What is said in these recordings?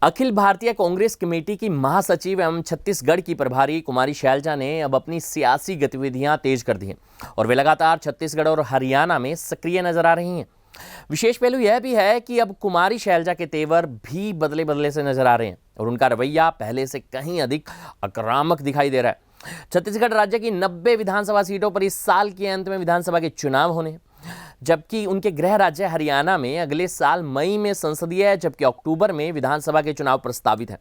Akhil Bharatiya Congress committee की महासचिव एवं छत्तीसगढ़ की प्रभारी कुमारी शैलजा ने अब अपनी सियासी गतिविधियां तेज कर दी हैं और वे लगातार छत्तीसगढ़ और हरियाणा में सक्रिय नजर आ रही हैं। विशेष पहलू यह भी है कि अब कुमारी शैलजा के तेवर भी बदले बदले से नजर आ रहे हैं और उनका रवैया पहले से कहीं अधिक आक्रामक दिखाई दे रहा है। छत्तीसगढ़ राज्य की 90 विधानसभा सीटों पर इस साल के अंत में विधानसभा के चुनाव होने हैं, जबकि उनके गृह राज्य हरियाणा में अगले साल मई में संसदीय जबकि अक्टूबर में विधानसभा के चुनाव प्रस्तावित है।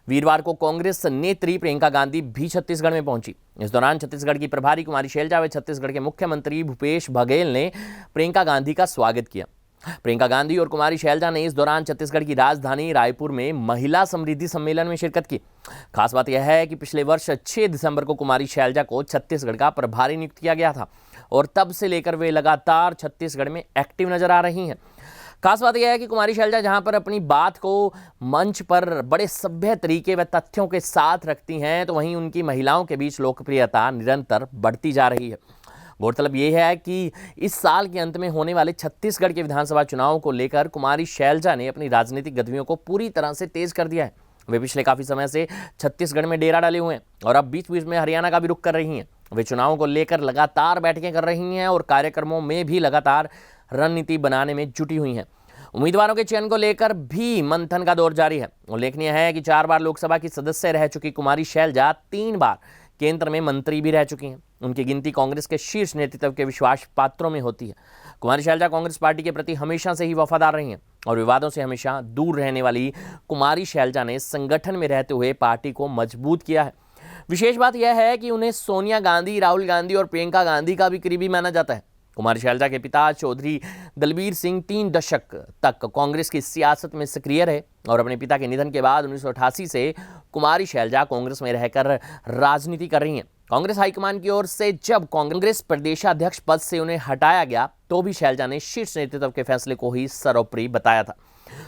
वीरवार को कांग्रेस नेत्री प्रियंका गांधी भी छत्तीसगढ़ में पहुंची। इस दौरान छत्तीसगढ़ की प्रभारी कुमारी शैलजा व छत्तीसगढ़ के मुख्यमंत्री भूपेश बघेल ने प्रियंका गांधी का स्वागत किया। प्रियंका गांधी और कुमारी शैलजा ने इस दौरान छत्तीसगढ़ की राजधानी रायपुर में महिला समृद्धि सम्मेलन में शिरकत की। खास बात यह है कि पिछले वर्ष 6 दिसंबर को कुमारी शैलजा को छत्तीसगढ़ का प्रभारी नियुक्त किया गया था और तब से लेकर वे लगातार छत्तीसगढ़ में एक्टिव नजर आ रही हैं। खास बात यह है कि कुमारी शैलजा जहां पर अपनी बात को मंच पर बड़े सभ्य तरीके व तथ्यों के साथ रखती हैं, तो वहीं उनकी महिलाओं के बीच लोकप्रियता निरंतर बढ़ती जा रही है। गौरतलब यह है कि इस साल के अंत में होने वाले छत्तीसगढ़ के विधानसभा चुनाव को लेकर कुमारी शैलजा ने अपनी राजनीतिक गतिविधियों को पूरी तरह से तेज कर दिया है। वे पिछले काफी समय से छत्तीसगढ़ में डेरा डाले हुए हैं और अब बीच बीच में हरियाणा का भी रुख कर रही हैं। वे चुनावों को लेकर लगातार बैठकें कर रही हैं और कार्यक्रमों में भी लगातार रणनीति बनाने में जुटी हुई हैं। उम्मीदवारों के चयन को लेकर भी मंथन का दौर जारी है। उल्लेखनीय है कि 4 बार लोकसभा की सदस्य रह चुकी कुमारी शैलजा 3 बार केंद्र में मंत्री भी रह चुकी हैं। उनकी गिनती कांग्रेस के शीर्ष नेतृत्व के विश्वास पात्रों में होती है। कुमारी शैलजा कांग्रेस पार्टी के प्रति हमेशा से ही वफादार रही हैं और विवादों से हमेशा दूर रहने वाली कुमारी शैलजा ने संगठन में रहते हुए पार्टी को मजबूत किया है। विशेष बात यह है कि उन्हें सोनिया गांधी, राहुल गांधी और प्रियंका गांधी का भी करीबी माना जाता है। कुमारी शैलजा के पिता चौधरी दलबीर सिंह 3 दशक तक कांग्रेस की सियासत में सक्रिय रहे और अपने पिता के निधन के बाद 1988 से कुमारी शैलजा कांग्रेस में रहकर राजनीति कर रही हैं। कांग्रेस हाईकमान की ओर से जब कांग्रेस प्रदेशाध्यक्ष पद से उन्हें हटाया गया तो भी शैलजा ने शीर्ष नेतृत्व के फैसले को ही सर्वोपरि बताया था।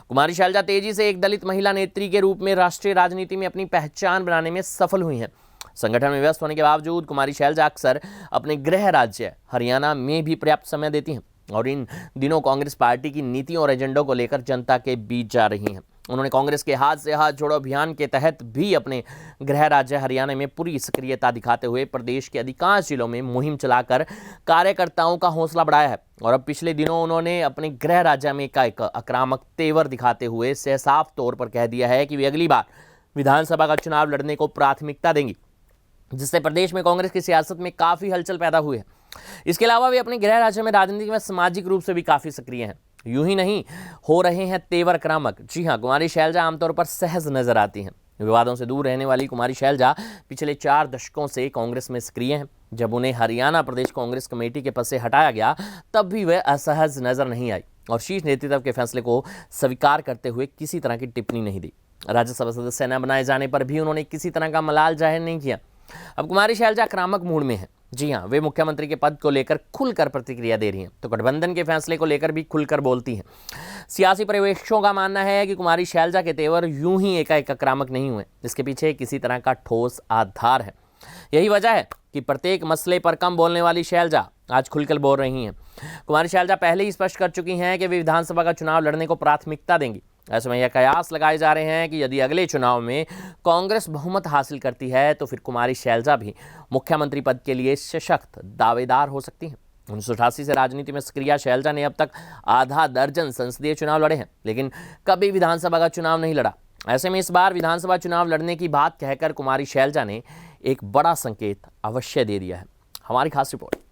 कुमारी शैलजा तेजी से एक दलित महिला नेत्री के रूप में राष्ट्रीय राजनीति में अपनी पहचान बनाने में सफल हुई हैं। संगठन में व्यस्त होने के बावजूद कुमारी शैलजा अक्सर अपने गृह राज्य हरियाणा में भी पर्याप्त समय देती हैं और इन दिनों कांग्रेस पार्टी की नीतियों और एजेंडों को लेकर जनता के बीच जा रही हैं। उन्होंने कांग्रेस के हाथ से हाथ जोड़ो अभियान के तहत भी अपने गृह राज्य हरियाणा में पूरी सक्रियता दिखाते हुए प्रदेश के अधिकांश जिलों में मुहिम चलाकर कार्यकर्ताओं का हौसला बढ़ाया है और अब पिछले दिनों उन्होंने अपने गृह राज्य में एक आक्रामक तेवर दिखाते हुए साफ तौर पर कह दिया है कि वे अगली बार विधानसभा का चुनाव लड़ने को प्राथमिकता देंगी, जिससे प्रदेश में कांग्रेस की सियासत में काफी हलचल पैदा हुई है। इसके अलावा वे अपने गृह राज्य में राजनीतिक व सामाजिक रूप से भी काफी सक्रिय हैं। यूं ही नहीं हो रहे हैं तेवर आक्रामक। जी हां, कुमारी शैलजा आमतौर पर सहज नजर आती हैं। विवादों से दूर रहने वाली कुमारी शैलजा पिछले 4 दशकों से कांग्रेस में सक्रिय हैं। जब उन्हें हरियाणा प्रदेश कांग्रेस कमेटी के पद से हटाया गया तब भी वे असहज नजर नहीं आई और शीर्ष नेतृत्व के फैसले को स्वीकार करते हुए किसी तरह की टिप्पणी नहीं दी। राज्यसभा सदस्य न बनाए जाने पर भी उन्होंने किसी तरह का मलाल जाहिर नहीं किया। अब कुमारी शैलजा आक्रामक मूड में है। जी हां, वे मुख्यमंत्री के पद को लेकर खुलकर प्रतिक्रिया दे रही हैं तो गठबंधन के फैसले को लेकर भी खुलकर बोलती हैं। सियासी पर्यवेक्षकों का मानना है कि कुमारी शैलजा के तेवर यूं ही एकाएक आक्रामक नहीं हुए, इसके पीछे किसी तरह का ठोस आधार है। यही वजह है कि प्रत्येक मसले पर कम बोलने वाली शैलजा आज खुलकर बोल रही हैं। कुमारी शैलजा पहले ही स्पष्ट कर चुकी हैं कि वे विधानसभा का चुनाव लड़ने को प्राथमिकता देंगी। ऐसे में यह कयास लगाए जा रहे हैं कि यदि अगले चुनाव में कांग्रेस बहुमत हासिल करती है तो फिर कुमारी शैलजा भी मुख्यमंत्री पद के लिए सशक्त दावेदार हो सकती हैं। 1988 से राजनीति में सक्रिय शैलजा ने अब तक आधा दर्जन संसदीय चुनाव लड़े हैं, लेकिन कभी विधानसभा का चुनाव नहीं लड़ा। ऐसे में इस बार विधानसभा चुनाव लड़ने की बात कहकर कुमारी शैलजा ने एक बड़ा संकेत अवश्य दे दिया है। हमारी खास रिपोर्ट।